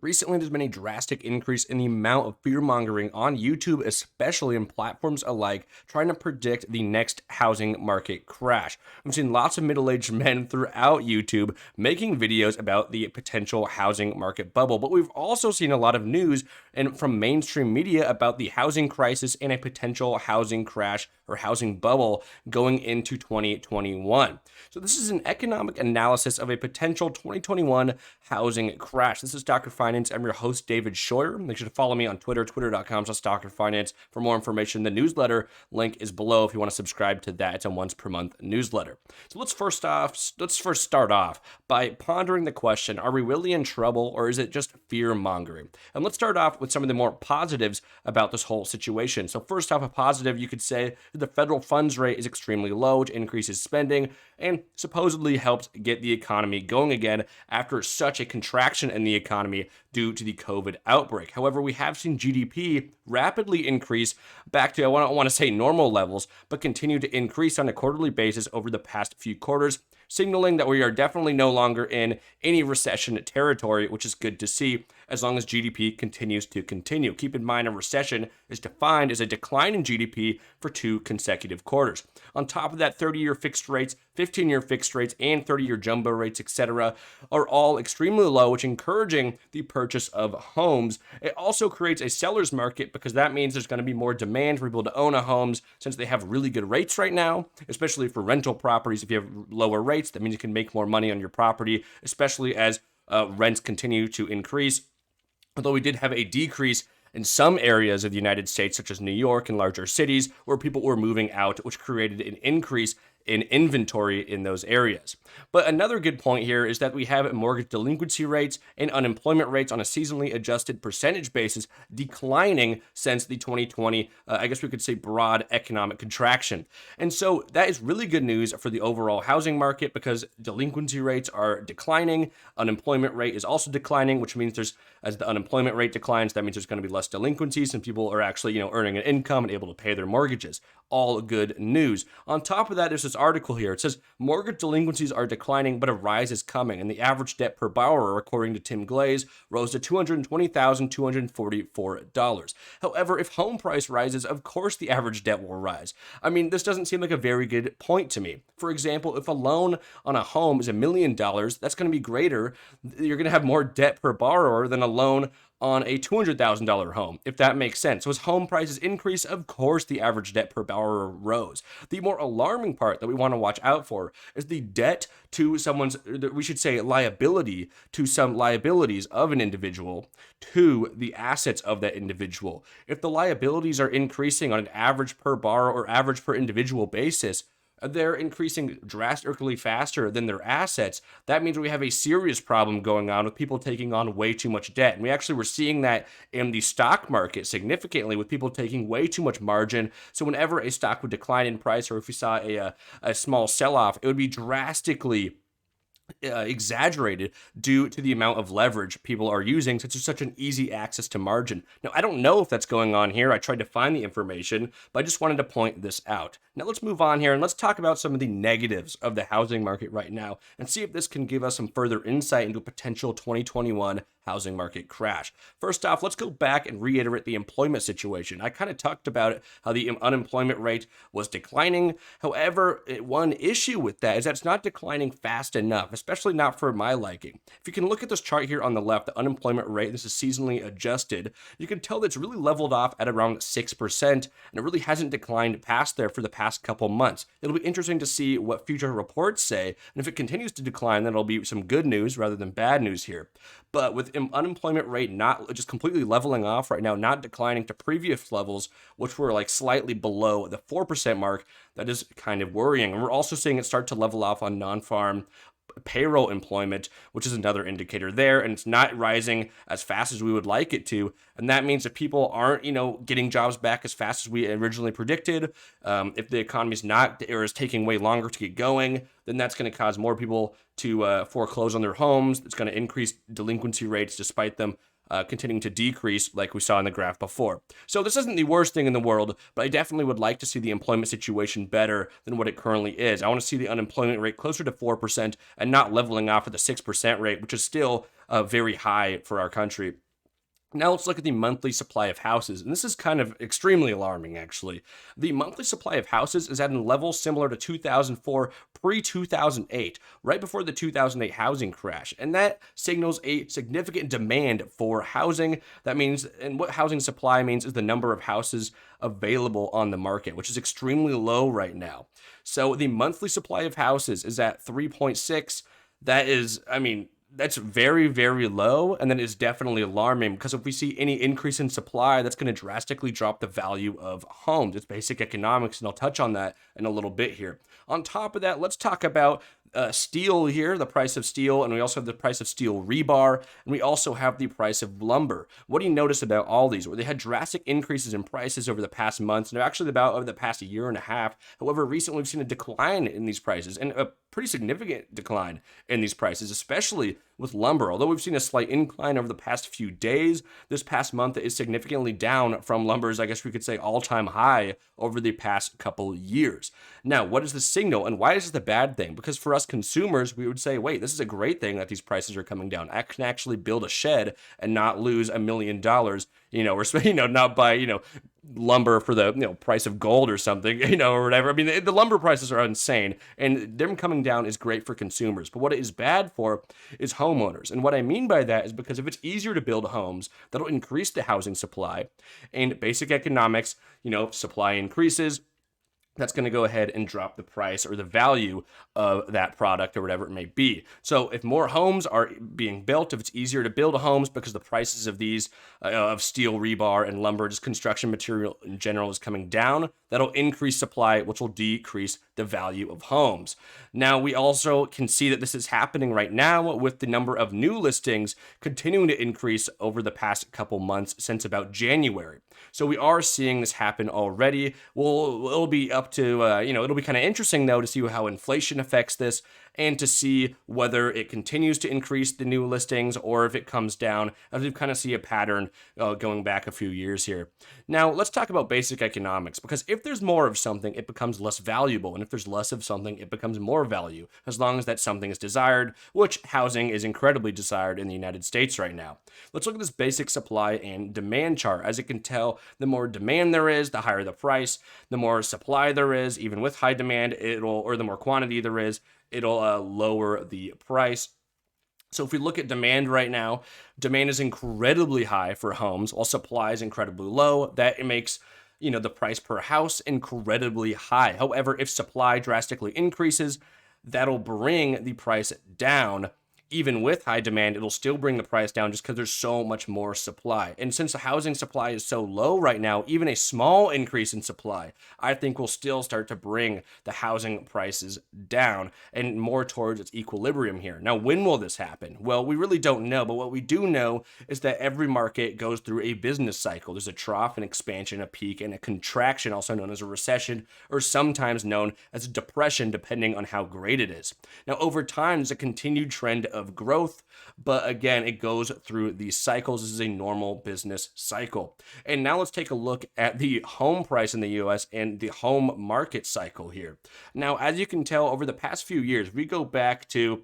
Recently, there's been a drastic increase in the amount of fear mongering on YouTube, especially in platforms alike, trying to predict the next housing market crash. I've seen lots of middle aged men throughout YouTube making videos about the potential housing market bubble, but we've also seen a lot of news and from mainstream media about the housing crisis and a potential housing crash or housing bubble going into 2021. So, this is an economic analysis of a potential 2021 housing crash. This is Dr. Finance. I'm your host, David Scheuer. Make sure to follow me on Twitter, twitter.com/StockerFinance for more information. The newsletter link is below if you want to subscribe to that. It's a once per month newsletter. So let's first start off by pondering the question, are we really in trouble or is it just fear mongering? And let's start off with some of the more positives about this whole situation. So first off, a positive, you could say that the federal funds rate is extremely low, which increases spending and supposedly helps get the economy going again after such a contraction in the economy due to the COVID outbreak. However, we have seen GDP rapidly increase back to, I don't want to say normal levels, but continue to increase on a quarterly basis over the past few quarters, signaling that we are definitely no longer in any recession territory, which is good to see as long as GDP continues to continue. Keep in mind, a recession is defined as a decline in GDP for 2 consecutive quarters. On top of that, 30-year fixed rates, 15-year fixed rates, and 30-year jumbo rates, etc., are all extremely low, which encouraging the purchase of homes. It also creates a seller's market because that means there's going to be more demand for people to own a homes since they have really good rates right now, especially for rental properties. If you have lower rates, that means you can make more money on your property, especially as rents continue to increase. Although we did have a decrease in some areas of the United States, such as New York and larger cities, where people were moving out, which created an increase in inventory in those areas. But another good point here is that we have mortgage delinquency rates and unemployment rates on a seasonally adjusted percentage basis declining since the 2020, I guess we could say, broad economic contraction. And so that is really good news for the overall housing market because delinquency rates are declining, unemployment rate is also declining, which means as the unemployment rate declines, that means there's going to be less delinquencies and people are actually, earning an income and able to pay their mortgages. All good news. On top of that, there's this article here. It says mortgage delinquencies are declining, but a rise is coming. And the average debt per borrower, according to Tim Glaze, rose to $220,244. However, if home price rises, of course the average debt will rise. I mean, this doesn't seem like a very good point to me. For example, if a loan on a home is $1 million, that's going to be greater. You're going to have more debt per borrower than a loan on a $200,000 home, if that makes sense. So as home prices increase, of course, the average debt per borrower rose. The more alarming part that we want to watch out for is the debt to we should say liability to some liabilities of an individual to the assets of that individual. If the liabilities are increasing on an average per borrower or average per individual basis, they're increasing drastically faster than their assets. That means we have a serious problem going on with people taking on way too much debt. And we actually were seeing that in the stock market significantly with people taking way too much margin. So whenever a stock would decline in price or if we saw a small sell-off, it would be drastically exaggerated due to the amount of leverage people are using since there's such an easy access to margin. Now, I don't know if that's going on here. I tried to find the information, but I just wanted to point this out. Now, let's move on here and let's talk about some of the negatives of the housing market right now and see if this can give us some further insight into a potential 2021 housing market crash. First off, let's go back and reiterate the employment situation. I kind of talked about it, how the unemployment rate was declining. However, one issue with that is that it's not declining fast enough, especially not for my liking. If you can look at this chart here on the left, the unemployment rate, this is seasonally adjusted, you can tell that it's really leveled off at around 6%, and it really hasn't declined past there for the past couple months. It'll be interesting to see what future reports say, and if it continues to decline, then it'll be some good news rather than bad news here. But with unemployment rate not just completely leveling off right now, not declining to previous levels, which were like slightly below the 4% mark, that is kind of worrying. And we're also seeing it start to level off on non-farm payroll employment, which is another indicator there, and it's not rising as fast as we would like it to. And that means that people aren't, getting jobs back as fast as we originally predicted. If the economy is not or is taking way longer to get going, then that's going to cause more people to foreclose on their homes. It's going to increase delinquency rates despite them continuing to decrease like we saw in the graph before. So this isn't the worst thing in the world, but I definitely would like to see the employment situation better than what it currently is. I want to see the unemployment rate closer to 4% and not leveling off at the 6% rate, which is still very high for our country. Now let's look at the monthly supply of houses, and this is kind of extremely alarming, actually. The monthly supply of houses is at a level similar to 2004, pre-2008, right before the 2008 housing crash, and that signals a significant demand for housing. That means, and what housing supply means is the number of houses available on the market, which is extremely low right now. So the monthly supply of houses is at 3.6. That is, that's very, very low, and that is definitely alarming because if we see any increase in supply, that's going to drastically drop the value of homes. It's basic economics, and I'll touch on that in a little bit here. On top of that, let's talk about steel here, the price of steel, and we also have the price of steel rebar, and we also have the price of lumber. What do you notice about all these? Well, they had drastic increases in prices over the past months, and actually about over the past year and a half. However, recently we've seen a decline in these prices, and a pretty significant decline in these prices, especially with lumber. Although we've seen a slight incline over the past few days, this past month is significantly down from lumber's, I guess we could say, all-time high over the past couple years. Now, what is the signal, and why is this a bad thing? Because for us consumers, we would say, wait, this is a great thing that these prices are coming down. I can actually build a shed and not lose $1 million, or not buy, lumber for the price of gold or something, or whatever. The lumber prices are insane, and them coming down is great for consumers. But what it is bad for is homeowners. And what I mean by that is because if it's easier to build homes, that'll increase the housing supply. And basic economics, supply increases, that's going to go ahead and drop the price or the value of that product or whatever it may be. So if more homes are being built, if it's easier to build homes because the prices of these, of steel, rebar, and lumber, just construction material in general, is coming down, that'll increase supply, which will decrease the value of homes. Now, we also can see that this is happening right now with the number of new listings continuing to increase over the past couple months since about January. So we are seeing this happen already. It'll be up to, it'll be kind of interesting, though, to see how inflation affects this and to see whether it continues to increase the new listings or if it comes down, as we kind of see a pattern going back a few years here. Now, let's talk about basic economics, because if there's more of something, it becomes less valuable, and if there's less of something, it becomes more value, as long as that something is desired, which housing is incredibly desired in the United States right now. Let's look at this basic supply and demand chart. As you can tell, the more demand there is, the higher the price. The more supply there is, even with high demand, or the more quantity there is, it'll lower the price. So if we look at demand right now, demand is incredibly high for homes, while supply is incredibly low. That makes the price per house incredibly high. However, if supply drastically increases, that'll bring the price down. Even with high demand, it'll still bring the price down just because there's so much more supply. And since the housing supply is so low right now, even a small increase in supply, I think will still start to bring the housing prices down and more towards its equilibrium here. Now, when will this happen? Well, we really don't know, but what we do know is that every market goes through a business cycle. There's a trough, an expansion, a peak, and a contraction, also known as a recession, or sometimes known as a depression, depending on how great it is. Now, over time, there's a continued trend of growth, but again, it goes through these cycles. This is a normal business cycle. And now let's take a look at the home price in the US and the home market cycle here. Now, as you can tell, over the past few years, we go back to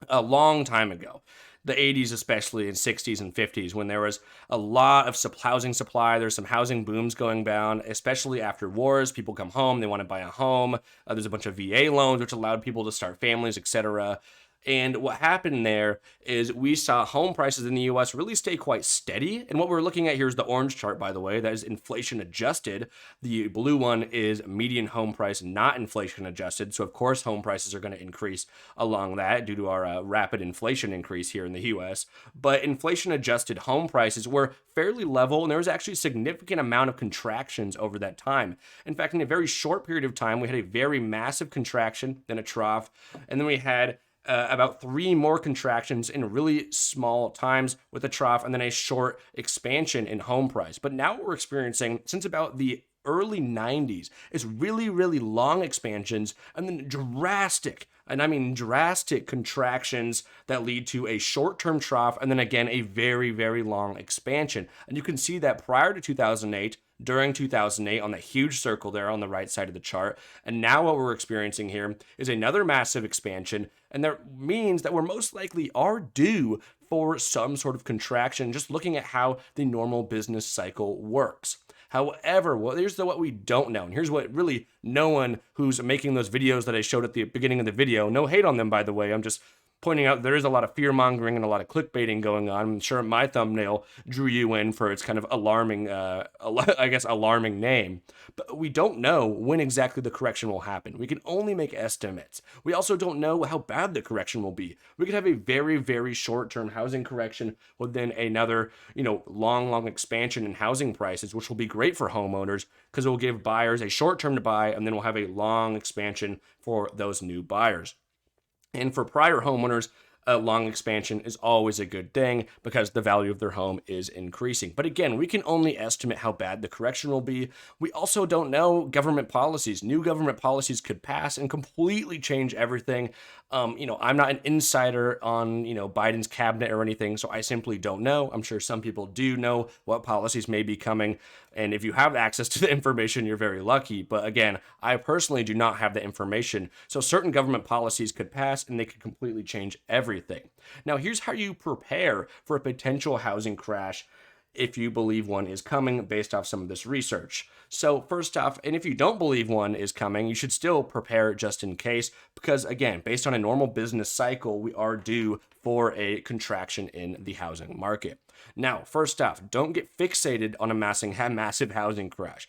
a long time ago, the 80s especially, and 60s and 50s, when there was a lot of housing supply. There's some housing booms going down, especially after wars. People come home, they want to buy a home. There's a bunch of VA loans, which allowed people to start families, etc. And what happened there is we saw home prices in the US really stay quite steady. And what we're looking at here is the orange chart, by the way, that is inflation adjusted. The blue one is median home price, not inflation adjusted. So of course, home prices are going to increase along that due to our rapid inflation increase here in the US. But inflation adjusted home prices were fairly level, and there was actually a significant amount of contractions over that time. In fact, in a very short period of time, we had a very massive contraction, then a trough, and then we had about 3 more contractions in really small times with a trough, and then a short expansion in home price. But now what we're experiencing since about the early 90s is really, really long expansions and then drastic And I mean drastic contractions that lead to a short-term trough and then again a very, very long expansion. And you can see that prior to 2008, during 2008 on the huge circle there on the right side of the chart. And now what we're experiencing here is another massive expansion. And that means that we're most likely are due for some sort of contraction, just looking at how the normal business cycle works. However, here's what we don't know. And here's what really no one who's making those videos that I showed at the beginning of the video, no hate on them, by the way. I'm just pointing out there is a lot of fear mongering and a lot of clickbaiting going on. I'm sure my thumbnail drew you in for its kind of alarming, alarming name. But we don't know when exactly the correction will happen. We can only make estimates. We also don't know how bad the correction will be. We could have a very, very short-term housing correction with then another, long expansion in housing prices, which will be great for homeowners because it will give buyers a short-term to buy, and then we'll have a long expansion for those new buyers. And for prior homeowners, a long expansion is always a good thing because the value of their home is increasing. But again, we can only estimate how bad the correction will be. We also don't know government policies. New government policies could pass and completely change everything. I'm not an insider on, Biden's cabinet or anything, so I simply don't know. I'm sure some people do know what policies may be coming. And if you have access to the information, you're very lucky. But again, I personally do not have the information. So certain government policies could pass and they could completely change everything. Now, here's how you prepare for a potential housing crash if you believe one is coming based off some of this research. So first off, and if you don't believe one is coming, you should still prepare just in case, because again, based on a normal business cycle, we are due for a contraction in the housing market. Now, first off, don't get fixated on a massive housing crash.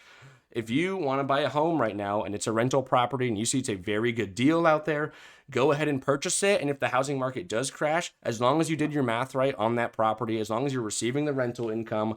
If you want to buy a home right now and it's a rental property and you see it's a very good deal out there, go ahead and purchase it. And if the housing market does crash, as long as you did your math right on that property, as long as you're receiving the rental income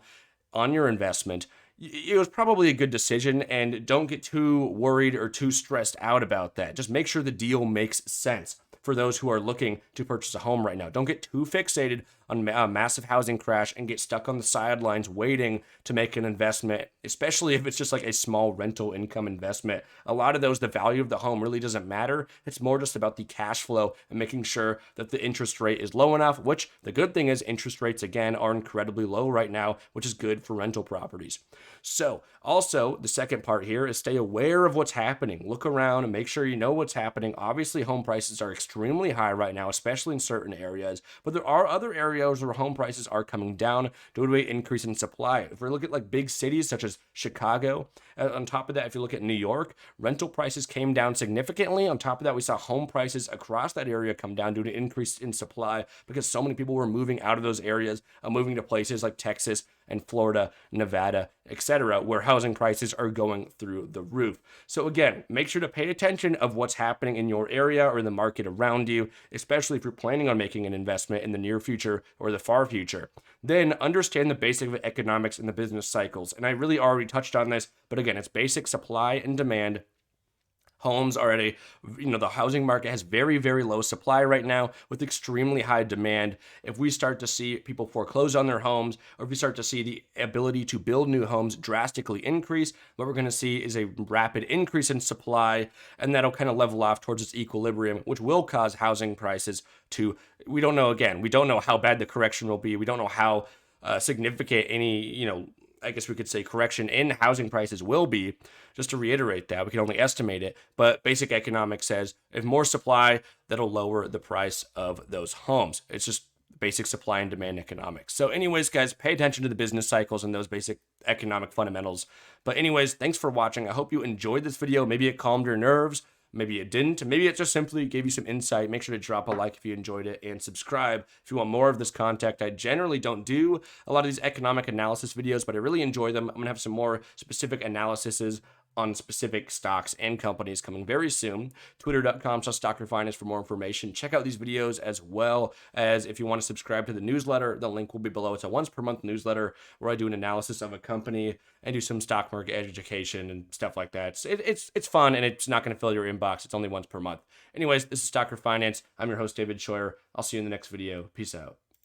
on your investment, it was probably a good decision. And don't get too worried or too stressed out about that. Just make sure the deal makes sense for those who are looking to purchase a home right now. Don't get too fixated on a massive housing crash and get stuck on the sidelines waiting to make an investment, especially if it's just like a small rental income investment. A lot of those, the value of the home really doesn't matter. It's more just about the cash flow and making sure that the interest rate is low enough, which the good thing is interest rates, again, are incredibly low right now, which is good for rental properties. So also, the second part here is stay aware of what's happening. Look around and make sure you know what's happening. Obviously, home prices are extremely high right now, especially in certain areas, but there are other areas where home prices are coming down due to an increase in supply. If we look at like big cities such as Chicago, on top of that, if you look at New York, rental prices came down significantly. On top of that, we saw home prices across that area come down due to increase in supply because so many people were moving out of those areas, moving to places like Texas and Florida, Nevada, etc., where housing prices are going through the roof. So again, make sure to pay attention of what's happening in your area or the market around you, especially if you're planning on making an investment in the near future or the far future. Then understand the basic economics and the business cycles. And I really already touched on this, but again, it's basic supply and demand. Homes are at the housing market has very, very low supply right now with extremely high demand. If we start to see people foreclose on their homes, or if we start to see the ability to build new homes drastically increase, what we're going to see is a rapid increase in supply, and that'll kind of level off towards its equilibrium, which will cause housing prices we don't know how bad the correction will be. We don't know how significant any, I guess we could say correction in housing prices will be. Just to reiterate that, we can only estimate it, but basic economics says if more supply, that'll lower the price of those homes. It's just basic supply and demand economics. So anyways, guys, pay attention to the business cycles and those basic economic fundamentals. But anyways, thanks for watching. I hope you enjoyed this video. Maybe it calmed your nerves. Maybe it didn't. Maybe it just simply gave you some insight. Make sure to drop a like if you enjoyed it and subscribe if you want more of this content. I generally don't do a lot of these economic analysis videos, but I really enjoy them. I'm going to have some more specific analyses on specific stocks and companies coming very soon. Twitter.com/StockerFinance for more information. Check out these videos as well as if you want to subscribe to the newsletter, the link will be below. It's a once per month newsletter where I do an analysis of a company and do some stock market education and stuff like that. It's fun and it's not going to fill your inbox. It's only once per month. Anyways, this is StockerFinance. I'm your host, David Scheuer. I'll see you in the next video. Peace out.